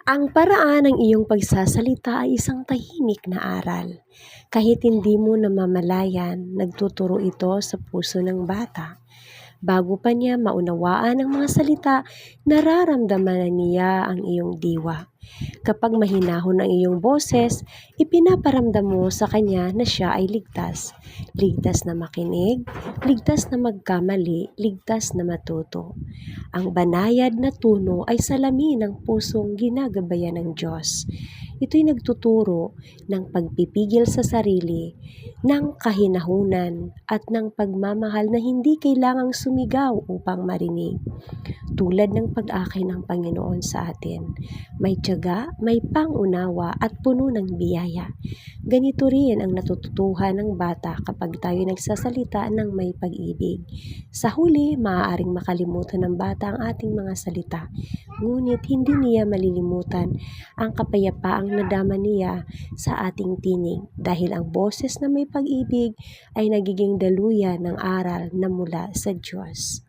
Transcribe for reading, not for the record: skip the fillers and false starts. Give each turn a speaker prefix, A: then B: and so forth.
A: Ang paraan ng iyong pagsasalita ay isang tahimik na aral. Kahit hindi mo namamalayan, nagtuturo ito sa puso ng bata. Bago pa niya maunawaan ang mga salita, nararamdaman na niya ang iyong diwa. Kapag mahinahon ang iyong boses, ipinaparamdam mo sa kanya na siya ay ligtas. Ligtas na makinig, ligtas na magkamali, ligtas na matuto. Ang banayad na tono ay salamin ng pusong ginagabayan ng Diyos. Ito'y nagtuturo ng pagpipigil sa sarili, ng kahinahunan at ng pagmamahal na hindi kailangang sumigaw upang marinig. Tulad ng pag-akay ng Panginoon sa atin, may tiyaga, may pangunawa at puno ng biyaya. Ganito rin ang natututuhan ng bata kapag tayo nagsasalita ng may pag-ibig. Sa huli, maaaring makalimutan ng bata ang ating mga salita, ngunit hindi niya malilimutan ang kapayapaang nadama niya sa ating tinig dahil ang boses na may pag-ibig ay nagiging daluyan ng aral na mula sa Diyos.